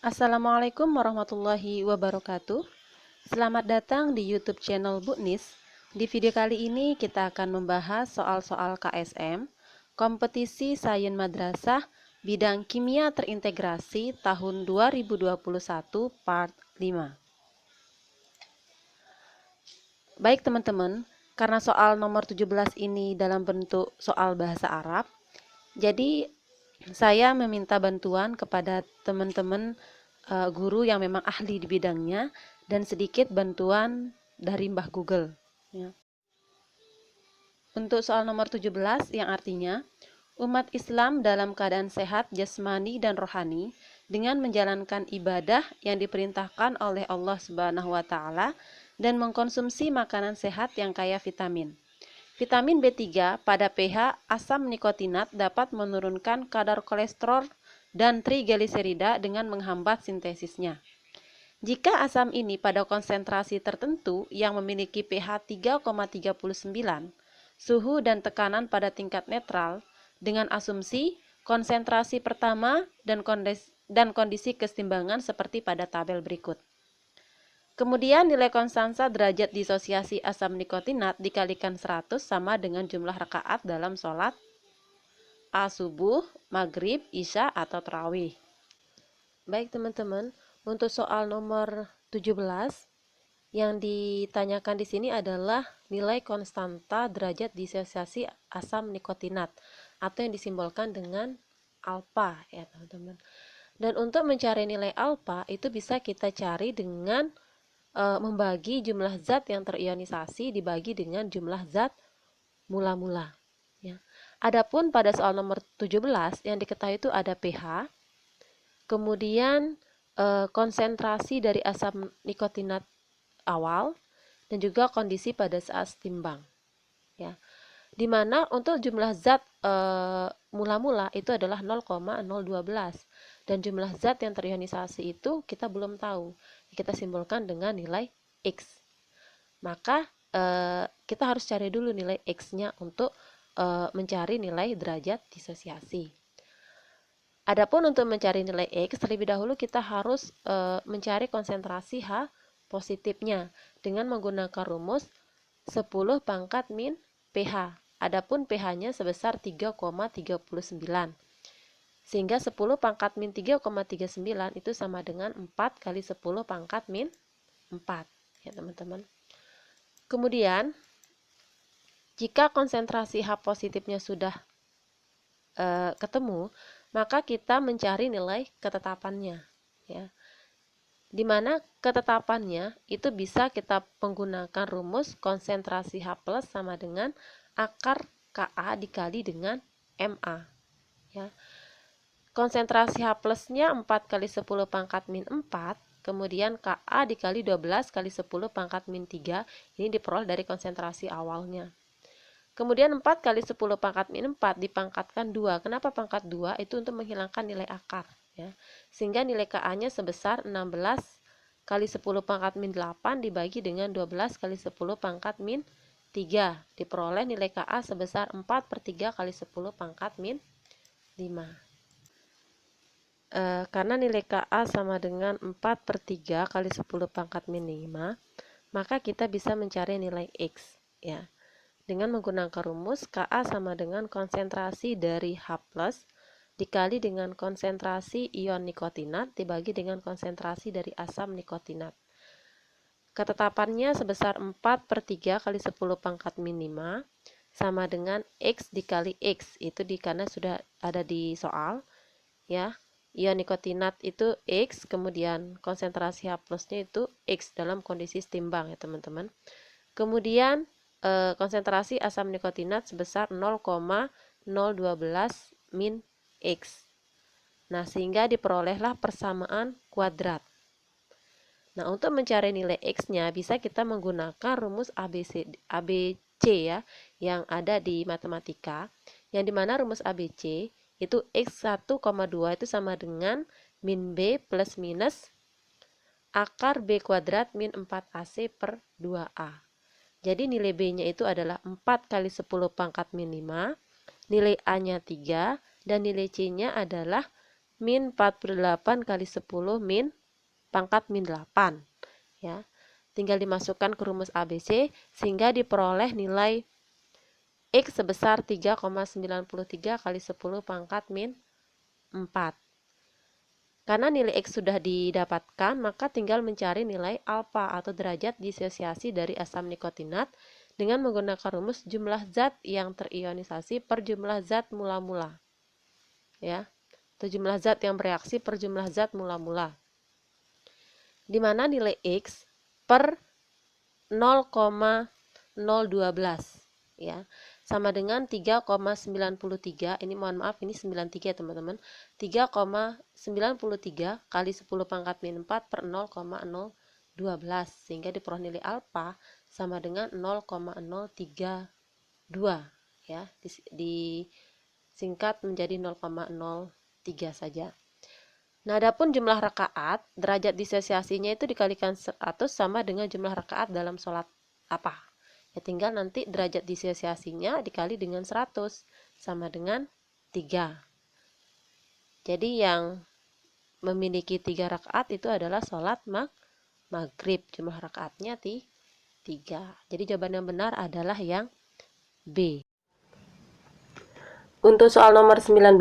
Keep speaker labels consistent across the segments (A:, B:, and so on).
A: Assalamualaikum warahmatullahi wabarakatuh. Selamat datang di YouTube channel Bu Nis. Di video kali ini kita akan membahas soal-soal KSM, Kompetisi Sains Madrasah Bidang Kimia Terintegrasi tahun 2021 Part 5. Baik teman-teman, karena soal nomor 17 ini dalam bentuk soal bahasa Arab, jadi saya meminta bantuan kepada teman-teman guru yang memang ahli di bidangnya dan sedikit bantuan dari Mbah Google. Ya. Untuk soal nomor 17 yang artinya umat Islam dalam keadaan sehat jasmani dan rohani dengan menjalankan ibadah yang diperintahkan oleh Allah Subhanahu wa taala dan mengkonsumsi makanan sehat yang kaya vitamin. Vitamin B3 pada pH asam nikotinat dapat menurunkan kadar kolesterol dan trigliserida dengan menghambat sintesisnya. Jika asam ini pada konsentrasi tertentu yang memiliki pH 3,39, suhu dan tekanan pada tingkat netral, dengan asumsi konsentrasi pertama dan kondisi keseimbangan seperti pada tabel berikut. Kemudian nilai konstansa derajat disosiasi asam nikotinat dikalikan 100 sama dengan jumlah rakaat dalam sholat subuh, maghrib, isya, atau tarawih. Baik teman-teman, untuk soal nomor 17 yang ditanyakan di sini adalah nilai konstanta derajat disosiasi asam nikotinat atau yang disimbolkan dengan alfa ya teman-teman. Dan untuk mencari nilai alfa itu bisa kita cari dengan membagi jumlah zat yang terionisasi dibagi dengan jumlah zat mula-mula ya. Adapun pada soal nomor 17 yang diketahui itu ada pH, kemudian konsentrasi dari asam nikotinat awal dan juga kondisi pada saat timbang ya. Dimana untuk jumlah zat mula-mula itu adalah 0,012 dan jumlah zat yang terionisasi itu kita belum tahu, kita simbolkan dengan nilai X. Maka kita harus cari dulu nilai X-nya untuk mencari nilai derajat disosiasi. Adapun untuk mencari nilai X, terlebih dahulu kita harus mencari konsentrasi H positifnya dengan menggunakan rumus 10 pangkat min pH. Adapun pH-nya sebesar 3,39. Sehingga 10 pangkat min 3,39 itu sama dengan 4 kali 10 pangkat min 4. Ya teman-teman. Kemudian, jika konsentrasi H positifnya sudah ketemu, maka kita mencari nilai ketetapannya ya. Di mana ketetapannya itu bisa kita menggunakan rumus konsentrasi H+ sama dengan akar Ka dikali dengan Ma ya. Konsentrasi H plusnya 4 kali 10 pangkat min 4, kemudian Ka dikali 12 kali 10 pangkat min 3, ini diperoleh dari konsentrasi awalnya. Kemudian 4 kali 10 pangkat min 4 dipangkatkan 2. Kenapa pangkat 2? Itu untuk menghilangkan nilai akar ya. Sehingga nilai Ka-nya sebesar 16 kali 10 pangkat min 8 dibagi dengan 12 kali 10 pangkat min 3. Diperoleh nilai Ka sebesar 4/3 kali 10 pangkat min 5. Karena nilai Ka sama dengan 4/3 kali 10 pangkat min 5, maka kita bisa mencari nilai X ya. Dengan menggunakan rumus Ka sama dengan konsentrasi dari H+ dikali dengan konsentrasi ion nikotinat dibagi dengan konsentrasi dari asam nikotinat. Ketetapannya sebesar 4/3 kali 10 pangkat min 5 sama dengan X dikali X. Itu karena sudah ada di soal ya. Ion nikotinat itu X, kemudian konsentrasi H plusnya itu X dalam kondisi setimbang ya teman-teman. Kemudian konsentrasi asam nikotinat sebesar 0,012 min X. Nah, sehingga diperolehlah persamaan kuadrat. Nah, untuk mencari nilai X-nya bisa kita menggunakan rumus ABC ya, yang ada di matematika, yang dimana rumus ABC itu X1,2 itu sama dengan min B plus minus akar B kuadrat min 4AC per 2A. Jadi nilai B-nya itu adalah 4 kali 10 pangkat min 5, nilai A-nya 3, dan nilai C-nya adalah min 48 kali 10 min pangkat min 8. Ya. Tinggal dimasukkan ke rumus ABC sehingga diperoleh nilai X sebesar 3,93 kali 10 pangkat min 4. Karena nilai X sudah didapatkan, maka tinggal mencari nilai alfa atau derajat disosiasi dari asam nikotinat dengan menggunakan rumus jumlah zat yang terionisasi per jumlah zat mula-mula. Ya, atau jumlah zat yang bereaksi per jumlah zat mula-mula. Di mana nilai X per 0,012 ya sama dengan 3,93. Ini mohon maaf, ini 93 teman-teman. 3,93 kali 10 pangkat min 4 per 0,012 sehingga diperoleh nilai alfa sama dengan 0,032 ya, disingkat menjadi 0,03 saja. Nah, adapun jumlah rakaat, derajat disosiasinya itu dikalikan 100 sama dengan jumlah rakaat dalam sholat apa? Ya tinggal nanti derajat disosiasinya dikali dengan 100 sama dengan 3. Jadi yang memiliki 3 rakaat itu adalah sholat maghrib. Jumlah rakaatnya 3. Jadi jawaban yang benar adalah yang B. Untuk soal nomor 19,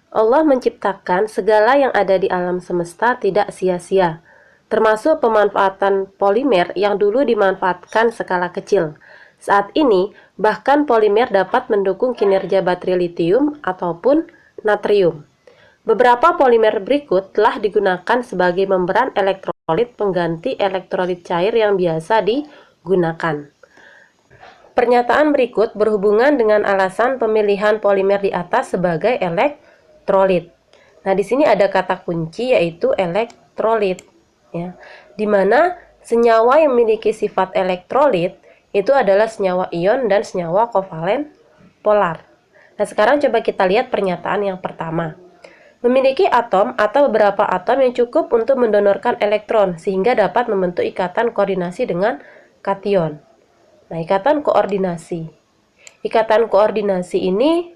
A: Allah menciptakan segala yang ada di alam semesta tidak sia-sia, termasuk pemanfaatan polimer yang dulu dimanfaatkan skala kecil. Saat ini, bahkan polimer dapat mendukung kinerja baterai litium ataupun natrium. Beberapa polimer berikut telah digunakan sebagai membran elektrolit pengganti elektrolit cair yang biasa digunakan. Pernyataan berikut berhubungan dengan alasan pemilihan polimer di atas sebagai elektrolit. Nah, di sini ada kata kunci yaitu elektrolit, ya. Di mana senyawa yang memiliki sifat elektrolit itu adalah senyawa ion dan senyawa kovalen polar. Nah, sekarang coba kita lihat pernyataan yang pertama. Memiliki atom atau beberapa atom yang cukup untuk mendonorkan elektron sehingga dapat membentuk ikatan koordinasi dengan kation. Nah, ikatan koordinasi. Ikatan koordinasi ini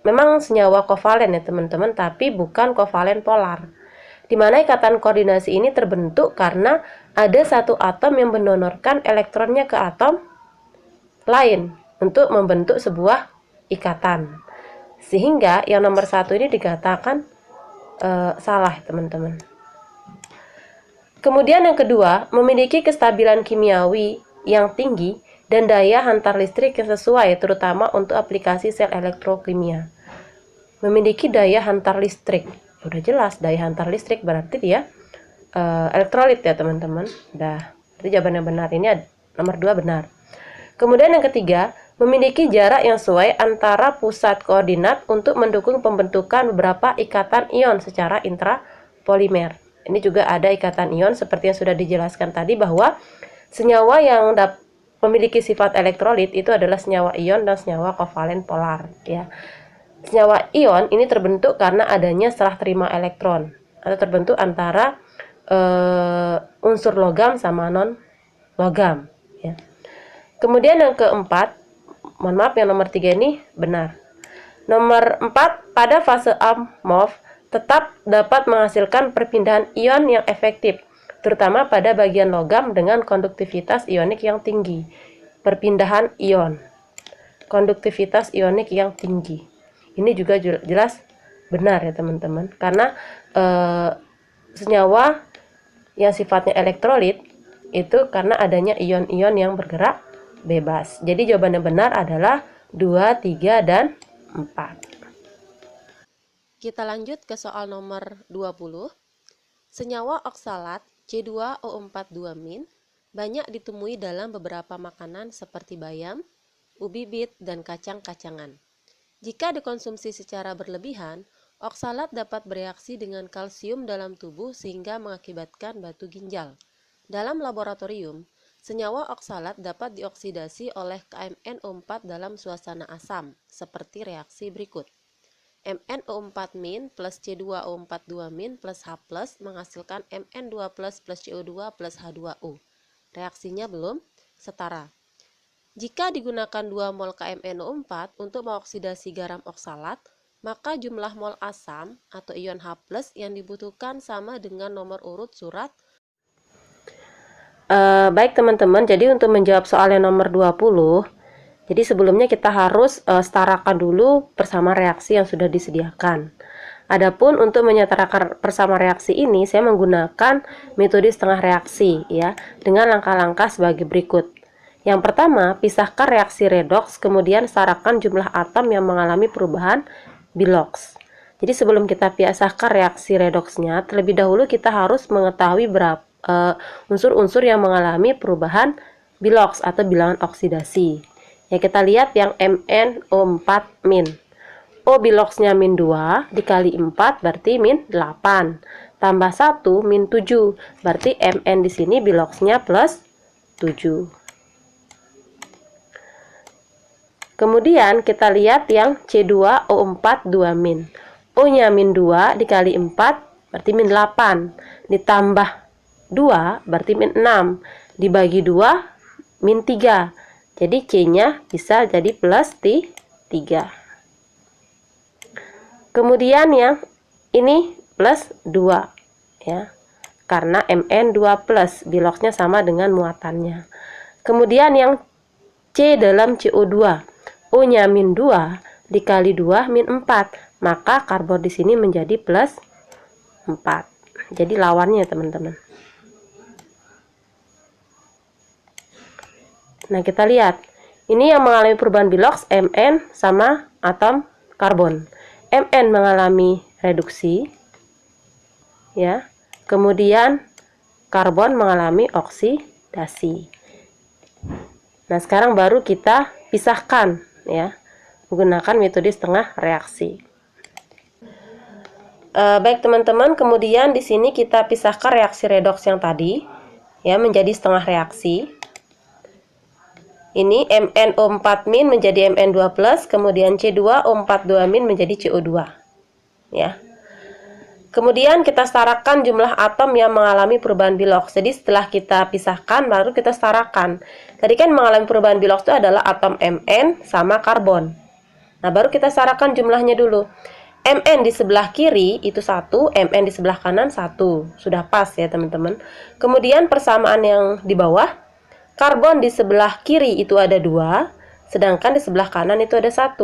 A: memang senyawa kovalen ya teman-teman, tapi bukan kovalen polar. Di mana ikatan koordinasi ini terbentuk karena ada satu atom yang mendonorkan elektronnya ke atom lain untuk membentuk sebuah ikatan. Sehingga yang nomor 1 ini dikatakan salah teman-teman. Kemudian yang kedua, memiliki kestabilan kimiawi yang tinggi dan daya hantar listrik yang sesuai terutama untuk aplikasi sel elektrokimia. Memiliki daya hantar listrik. Udah jelas daya hantar listrik berarti dia elektrolit ya teman-teman. Jadi jawaban yang benar ini nomor 2 benar. Kemudian yang ketiga, memiliki jarak yang sesuai antara pusat koordinat untuk mendukung pembentukan beberapa ikatan ion secara intrapolimer. Ini juga ada ikatan ion seperti yang sudah dijelaskan tadi bahwa senyawa yang memiliki sifat elektrolit itu adalah senyawa ion dan senyawa kovalen polar ya. Senyawa ion ini terbentuk karena adanya serah terima elektron atau terbentuk antara unsur logam sama non logam ya. Kemudian yang keempat, mohon maaf yang nomor 3 ini benar. Nomor 4, pada fase amorf tetap dapat menghasilkan perpindahan ion yang efektif, terutama pada bagian logam dengan konduktivitas ionik yang tinggi. Perpindahan ion, konduktivitas ionik yang tinggi. Ini juga jelas benar ya teman-teman, karena senyawa yang sifatnya elektrolit itu karena adanya ion-ion yang bergerak bebas. Jadi jawaban yang benar adalah 2, 3, dan 4. Kita lanjut ke soal nomor 20. Senyawa oksalat C2O42- banyak ditemui dalam beberapa makanan seperti bayam, ubi bit, dan kacang-kacangan. Jika dikonsumsi secara berlebihan, oksalat dapat bereaksi dengan kalsium dalam tubuh sehingga mengakibatkan batu ginjal. Dalam laboratorium, senyawa oksalat dapat dioksidasi oleh KMnO4 dalam suasana asam, seperti reaksi berikut. MnO4- plus C2O42- plus H+ menghasilkan Mn2+ plus CO2 plus H2O. Reaksinya belum setara. Jika digunakan 2 mol KMnO4 untuk mengoksidasi garam oksalat, maka jumlah mol asam atau ion H+ yang dibutuhkan sama dengan nomor urut surat. Baik teman-teman, jadi untuk menjawab soal yang nomor 20, jadi sebelumnya kita harus setarakan dulu bersama reaksi yang sudah disediakan. Adapun untuk menyetarakan bersama reaksi ini, saya menggunakan metode setengah reaksi ya, dengan langkah-langkah sebagai berikut. Yang pertama, pisahkan reaksi redoks, kemudian setarakan jumlah atom yang mengalami perubahan biloks. Jadi sebelum kita pisahkan reaksi redoksnya, terlebih dahulu kita harus mengetahui berapa unsur-unsur yang mengalami perubahan biloks atau bilangan oksidasi. Ya, kita lihat yang MnO4-. O biloksnya min 2 dikali 4 berarti min 8. Tambah 1 min 7. Berarti Mn di sini biloksnya plus 7. Kemudian kita lihat yang C2O4 2 min. O-nya min 2 dikali 4 berarti min 8. Ditambah 2 berarti min 6. Dibagi 2 min 3. Jadi C-nya bisa jadi plus 3. Kemudian yang ini plus 2 ya. Karena Mn 2+, biloksnya sama dengan muatannya. Kemudian yang C dalam CO2, O-nya min 2 dikali 2 min 4, maka karbon di sini menjadi plus 4. Jadi lawannya teman-teman. Nah, kita lihat. Ini yang mengalami perubahan biloks Mn sama atom karbon. Mn mengalami reduksi ya. Kemudian karbon mengalami oksidasi. Nah, sekarang baru kita pisahkan ya, menggunakan metode setengah reaksi. Baik teman-teman, kemudian di sini kita pisahkan reaksi redoks yang tadi ya menjadi setengah reaksi. Ini MnO4- menjadi Mn2+, kemudian C2O42- menjadi CO2 ya. Kemudian kita setarakan jumlah atom yang mengalami perubahan biloks. Jadi setelah kita pisahkan baru kita setarakan. Tadi kan mengalami perubahan biloks itu adalah atom Mn sama karbon. Nah, baru kita setarakan jumlahnya dulu. Mn di sebelah kiri itu 1, Mn di sebelah kanan 1. Sudah pas ya teman-teman. Kemudian persamaan yang di bawah, karbon di sebelah kiri itu ada 2, sedangkan di sebelah kanan itu ada 1.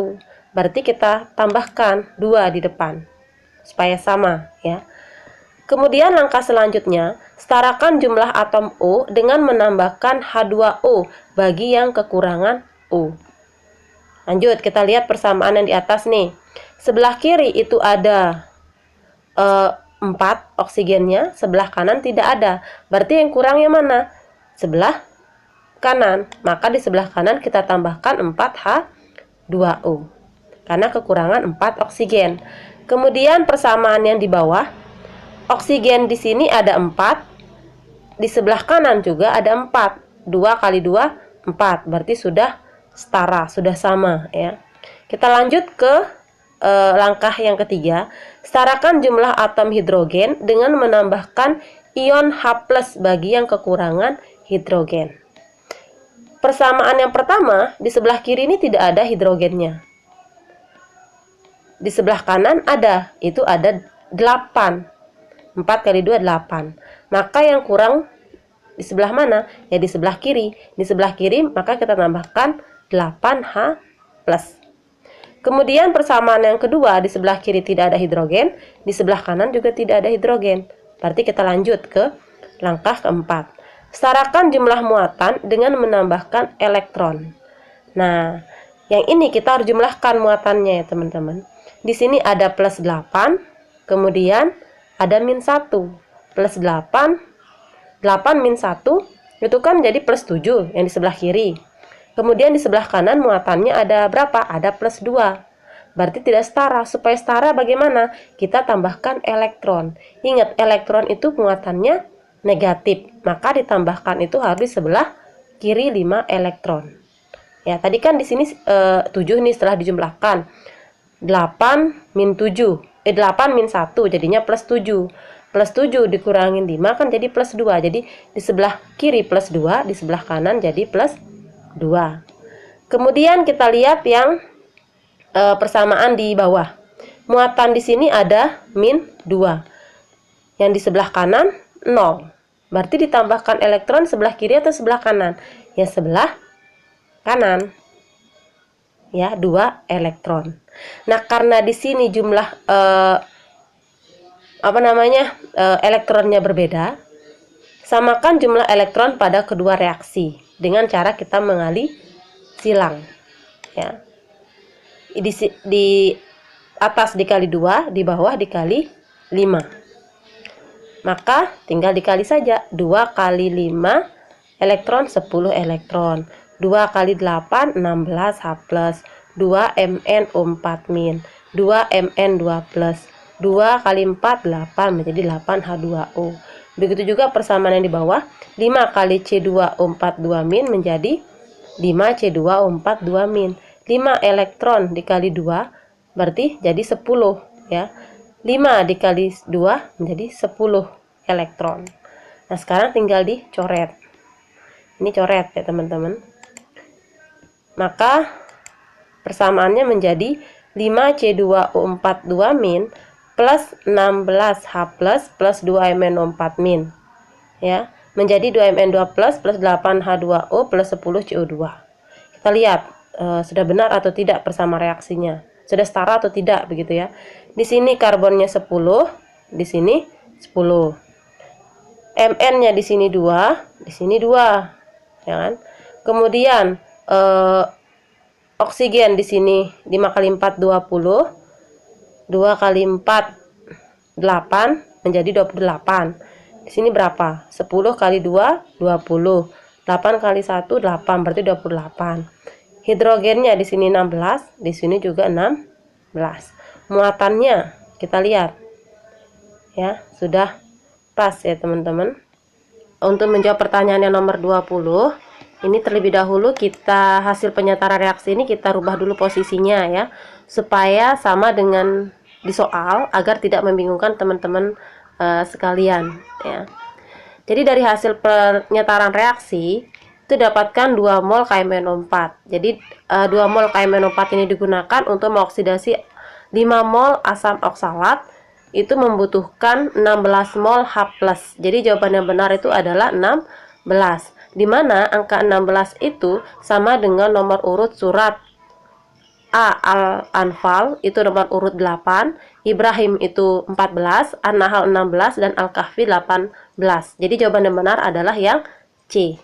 A: Berarti kita tambahkan 2 di depan supaya sama ya. Kemudian langkah selanjutnya, setarakan jumlah atom O dengan menambahkan H2O bagi yang kekurangan O. Lanjut, kita lihat persamaan yang di atas nih. Sebelah kiri itu ada 4 oksigennya, sebelah kanan tidak ada. Berarti yang kurang yang mana? Sebelah kanan. Maka di sebelah kanan kita tambahkan 4H2O. Karena kekurangan 4 oksigen. Kemudian persamaan yang di bawah, oksigen di sini ada 4, di sebelah kanan juga ada 4. 2 kali 2, 4. Berarti sudah setara, sudah sama ya. Kita lanjut ke langkah yang ketiga. Setarakan jumlah atom hidrogen dengan menambahkan ion H+ bagi yang kekurangan hidrogen. Persamaan yang pertama, di sebelah kiri ini tidak ada hidrogennya. Di sebelah kanan ada, itu ada 8. 4 kali 2, 8. Maka yang kurang di sebelah mana? Ya di sebelah kiri. Di sebelah kiri maka kita tambahkan 8H+. Kemudian persamaan yang kedua, di sebelah kiri tidak ada hidrogen, di sebelah kanan juga tidak ada hidrogen. Berarti kita lanjut ke langkah keempat. Setarakan jumlah muatan dengan menambahkan elektron. Nah, yang ini kita harus jumlahkan muatannya ya teman-teman. Di sini ada plus 8, kemudian ada min 1. Plus 8, 8 min 1, itu kan jadi plus 7 yang di sebelah kiri. Kemudian di sebelah kanan muatannya ada berapa? Ada plus 2. Berarti tidak setara. Supaya setara bagaimana? Kita tambahkan elektron. Ingat, elektron itu muatannya negatif. Maka ditambahkan itu harus di sebelah kiri 5 elektron. Ya, tadi kan di sini 7 nih setelah dijumlahkan. 8 min 7, 8 min 1 jadinya plus 7. Plus 7 dikurangin 5 kan jadi plus 2. Jadi di sebelah kiri plus 2, di sebelah kanan jadi plus 2. Kemudian kita lihat yang persamaan di bawah. Muatan di sini ada min 2. Yang di sebelah kanan 0. Berarti ditambahkan elektron sebelah kiri atau sebelah kanan? Ya, sebelah kanan. Ya, 2 elektron. Nah, karena di sini jumlah elektronnya berbeda, samakan jumlah elektron pada kedua reaksi dengan cara kita mengali silang. Ya. Di atas dikali 2, di bawah dikali 5. Maka tinggal dikali saja. 2 kali 5 elektron 10 elektron. 2 kali 8 16 H+. 2 Mn O4 min. 2 Mn 2 plus. 2 kali 4 8 menjadi 8 H2O. Begitu juga persamaan yang di bawah. 5 kali C2O4 2 min menjadi 5 C2O4 2 min. 5 elektron dikali 2 berarti jadi 10 ya. 5 dikali 2 menjadi 10 elektron. Nah, sekarang tinggal dicoret. Ini coret ya teman-teman. Maka persamaannya menjadi 5C2O4 2 min plus 16H plus 2MnO4 min. Ya, menjadi 2Mn2 plus 8H2O plus 10CO2. Kita lihat sudah benar atau tidak persama reaksinya. Sudah setara atau tidak begitu ya. Di sini karbonnya 10, di sini 10. Mn-nya di sini 2, di sini 2. Ya kan? Kemudian oksigen di sini 5 kali 4 20. 2 kali 4 8 menjadi 28. Di sini berapa? 10 kali 2 20. 8 kali 1 8 berarti 28. Hidrogennya di sini 16, di sini juga 16. Muatannya kita lihat. Ya, sudah pas ya teman-teman. Untuk menjawab pertanyaan yang nomor 20, ini terlebih dahulu kita hasil penyetaran reaksi ini kita rubah dulu posisinya ya, supaya sama dengan di soal agar tidak membingungkan teman-teman sekalian ya. Jadi dari hasil penyetaran reaksi itu dapatkan 2 mol KMnO4. Jadi 2 mol KMnO4 ini digunakan untuk mengoksidasi 5 mol asam oksalat, itu membutuhkan 16 mol H+. Jadi jawaban yang benar itu adalah 16. Di mana angka 16 itu sama dengan nomor urut surat A. Al-Anfal itu nomor urut 8, Ibrahim itu 14, An-Nahl 16, dan Al-Kahfi 18. Jadi jawaban yang benar adalah yang C.